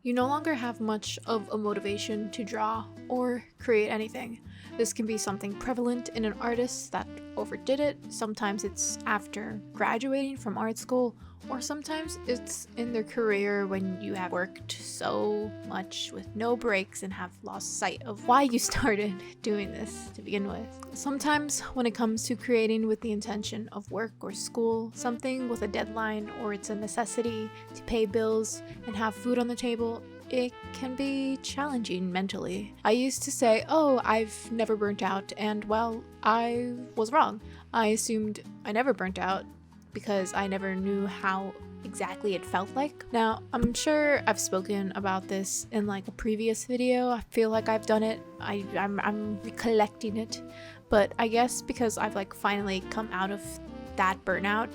You no longer have much of a motivation to draw or create anything. This can be something prevalent in an artist that overdid it. Sometimes it's after graduating from art school, or sometimes it's in their career when you have worked so much with no breaks and have lost sight of why you started doing this to begin with. Sometimes when it comes to creating with the intention of work or school, something with a deadline or it's a necessity to pay bills and have food on the table, it can be challenging mentally. I used to say, oh, I've never burnt out, and well, I was wrong. I assumed I never burnt out because I never knew how exactly it felt like. Now, I'm sure I've spoken about this in like a previous video. I feel like I've done it. I'm recollecting it, but I guess because I've like finally come out of that burnout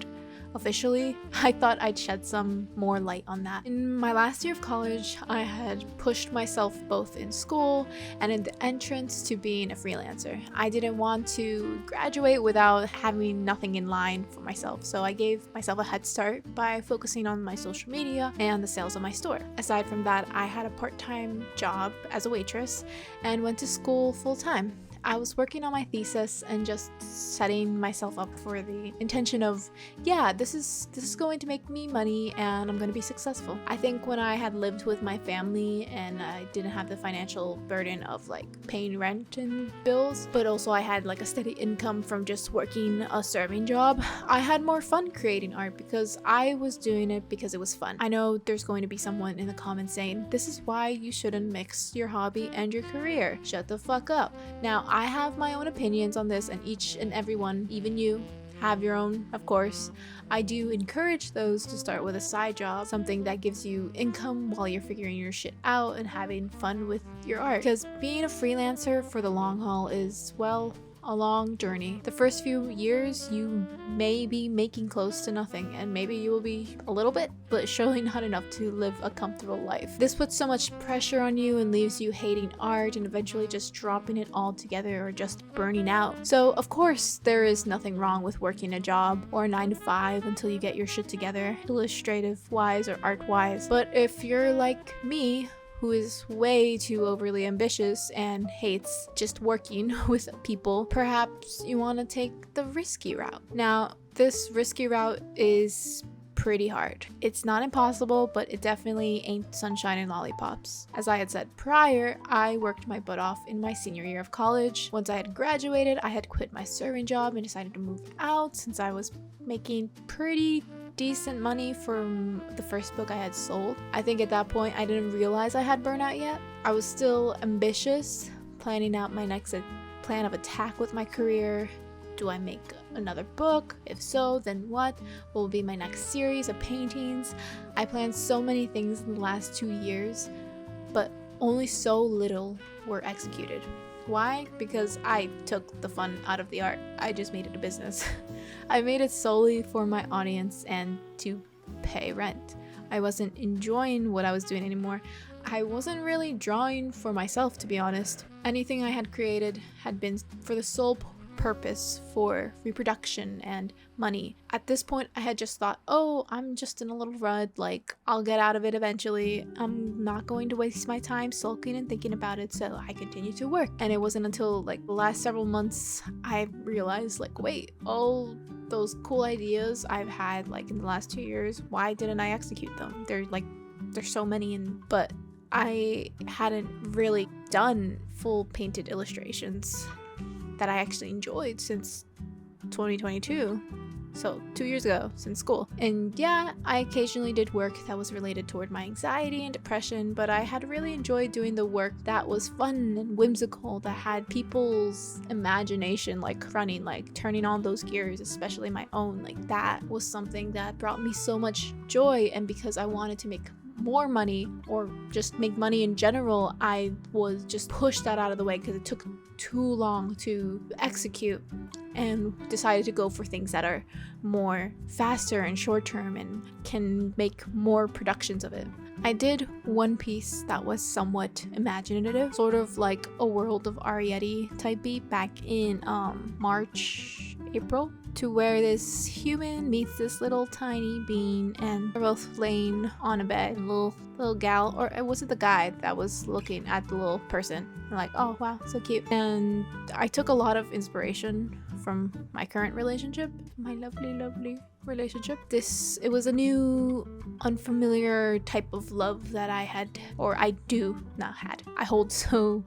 officially, I thought I'd shed some more light on that. In my last year of college, I had pushed myself both in school and in the entrance to being a freelancer. I didn't want to graduate without having nothing in line for myself, so I gave myself a head start by focusing on my social media and the sales of my store. Aside from that, I had a part-time job as a waitress and went to school full-time. I was working on my thesis and just setting myself up for the intention of, yeah, this is going to make me money and I'm going to be successful. I think when I had lived with my family and I didn't have the financial burden of like paying rent and bills, but also I had like a steady income from just working a serving job, I had more fun creating art because I was doing it because it was fun. I know there's going to be someone in the comments saying, this is why you shouldn't mix your hobby and your career. Shut the fuck up. Now, I have my own opinions on this, and each and everyone, even you, have your own, of course. I do encourage those to start with a side job, something that gives you income while you're figuring your shit out and having fun with your art. Because being a freelancer for the long haul is, well, a long journey. The first few years you may be making close to nothing, and maybe you will be a little bit, but surely not enough to live a comfortable life. This puts so much pressure on you and leaves you hating art and eventually just dropping it all together or just burning out. So of course there is nothing wrong with working a job or a 9 to 5 until you get your shit together, illustrative wise or art wise. But if you're like me, who is way too overly ambitious and hates just working with people, perhaps you want to take the risky route. Now, this risky route is pretty hard. It's not impossible, but it definitely ain't sunshine and lollipops. As I had said prior, I worked my butt off in my senior year of college. Once I had graduated, I had quit my serving job and decided to move out since I was making pretty decent money from the first book I had sold. I think at that point I didn't realize I had burnout yet. I was still ambitious, planning out my next plan of attack with my career. Do I make another book? If so, then what will be my next series of paintings? I planned so many things in the last 2 years, but only so little were executed. Why? Because I took the fun out of the art. I just made it a business. I made it solely for my audience and to pay rent. I wasn't enjoying what I was doing anymore. I wasn't really drawing for myself, to be honest. Anything I had created had been for the sole purpose for reproduction and money. At this point, I had just thought, oh, I'm just in a little rut, like, I'll get out of it eventually. I'm not going to waste my time sulking and thinking about it, so I continued to work. And it wasn't until, like, the last several months I realized, like, wait, all those cool ideas I've had, like, in the last 2 years, why didn't I execute them? There's so many, but I hadn't really done full painted illustrations that I actually enjoyed since 2022, so 2 years ago, since school. And yeah, I occasionally did work that was related toward my anxiety and depression, but I had really enjoyed doing the work that was fun and whimsical, that had people's imagination like running, like turning on those gears, especially my own. Like, that was something that brought me so much joy, and because I wanted to make more money or just make money in general, I was just pushed that out of the way because it took too long to execute, and decided to go for things that are more faster and short term and can make more productions of it. I did one piece that was somewhat imaginative, sort of like a World of Arietti type beat back in March, April. to where this human meets this little tiny bean, and they're both laying on a bed. Little gal, or was it the guy that was looking at the little person? I'm like, oh wow, so cute. And I took a lot of inspiration from my current relationship, my lovely relationship. It was a new, unfamiliar type of love that I had, or I hold so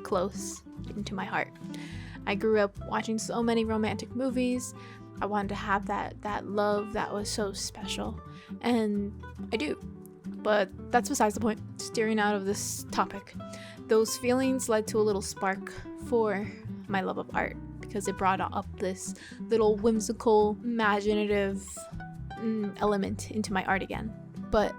close into my heart. I grew up watching so many romantic movies. I wanted to have that love that was so special, and I do. But that's besides the point. Steering out of this topic, those feelings led to a little spark for my love of art, because it brought up this little whimsical, imaginative element into my art again. But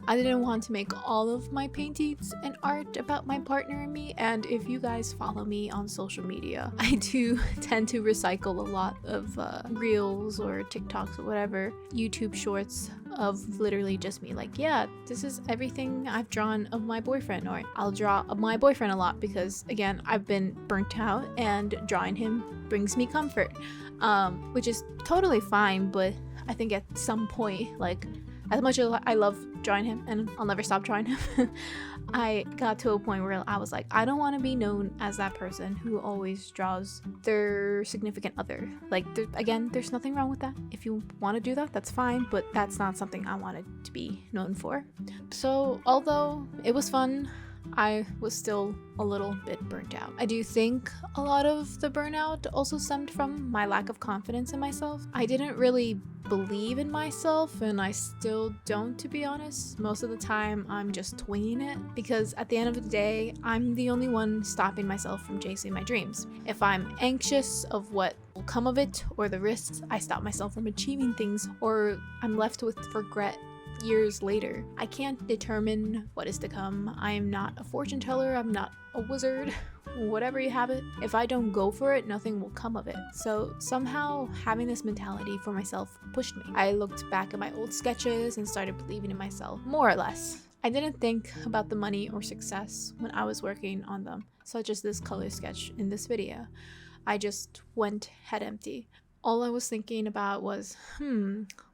I didn't want to make all of my paintings and art about my partner and me, and if you guys follow me on social media, I do tend to recycle a lot of reels or TikToks or whatever, YouTube shorts of literally just me, like, yeah, this is everything I've drawn of my boyfriend, or I'll draw of my boyfriend a lot because, again, I've been burnt out and drawing him brings me comfort, which is totally fine, but I think at some point, like, as much as I love drawing him, and I'll never stop drawing him, I got to a point where I was like, I don't want to be known as that person who always draws their significant other. Like, again, there's nothing wrong with that. If you want to do that, that's fine, but that's not something I wanted to be known for. So, although it was fun, I was still a little bit burnt out. I do think a lot of the burnout also stemmed from my lack of confidence in myself. I didn't really believe in myself, and I still don't, to be honest. Most of the time I'm just winging it, because at the end of the day, I'm the only one stopping myself from chasing my dreams. If I'm anxious of what will come of it or the risks, I stop myself from achieving things, or I'm left with regret years later. I can't determine what is to come. I am not a fortune teller, I'm not a wizard, whatever you have it. If I don't go for it, nothing will come of it. So somehow having this mentality for myself pushed me. I looked back at my old sketches and started believing in myself, more or less. I didn't think about the money or success when I was working on them, such as this color sketch in this video. I just went head empty. All I was thinking about was,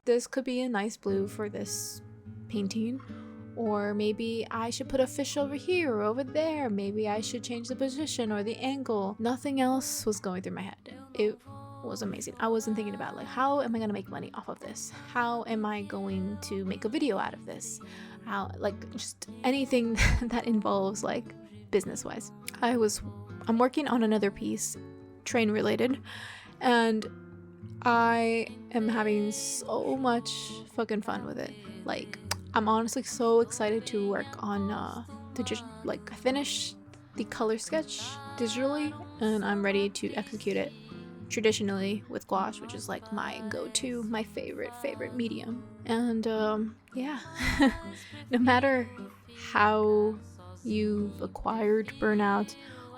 this could be a nice blue for this painting, or maybe I should put a fish over here or over there, maybe I should change the position or the angle. Nothing else was going through my head. It was amazing. I wasn't thinking about, like, how am I gonna make money off of this? How am I going to make a video out of this? How, like, just anything that involves, like, business-wise. I'm working on another piece, train related, and I am having so much fucking fun with it. Like, I'm honestly so excited to work on finish the color sketch digitally, and I'm ready to execute it traditionally with gouache, which is like my go-to, my favorite medium. And yeah, no matter how you've acquired burnout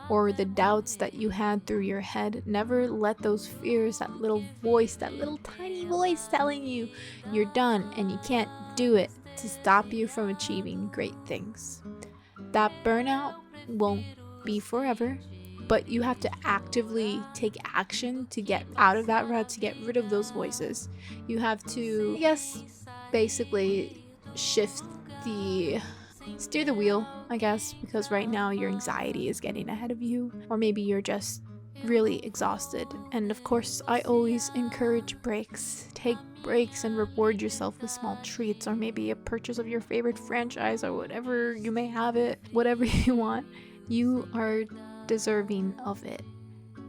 or the doubts that you had through your head, never let those fears, that little voice, that little tiny voice telling you you're done and you can't do it, to stop you from achieving great things. That burnout won't be forever, but you have to actively take action to get out of that rut, to get rid of those voices. You have to, I guess, basically steer the wheel, I guess, because right now your anxiety is getting ahead of you, or maybe you're just really exhausted. And of course, I always encourage breaks. Take breaks and reward yourself with small treats, or maybe a purchase of your favorite franchise, or whatever you may have it, whatever you want. You are deserving of it,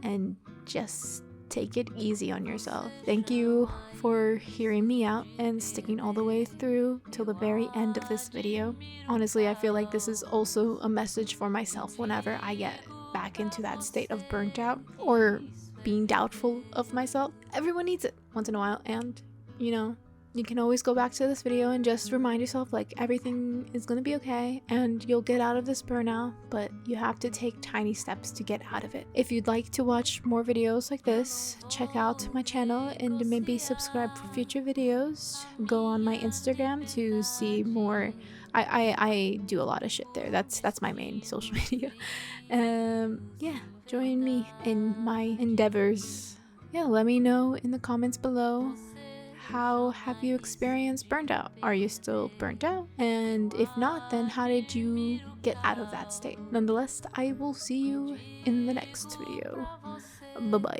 and just take it easy on yourself. Thank you for hearing me out and sticking all the way through till the very end of this video. Honestly, I feel like this is also a message for myself whenever I get back into that state of burnt out or being doubtful of myself. Everyone needs it once in a while, and you know, you can always go back to this video and just remind yourself, like, everything is gonna be okay and you'll get out of this burnout, but you have to take tiny steps to get out of it. If you'd like to watch more videos like this, check out my channel and maybe subscribe for future videos. Go on my Instagram to see more. I do a lot of shit there. That's my main social media. Yeah, join me in my endeavors yeah, let me know in the comments below. How have you experienced burnt out? Are you still burnt out? And if not, then how did you get out of that state? Nonetheless, I will see you in the next video. Bye bye.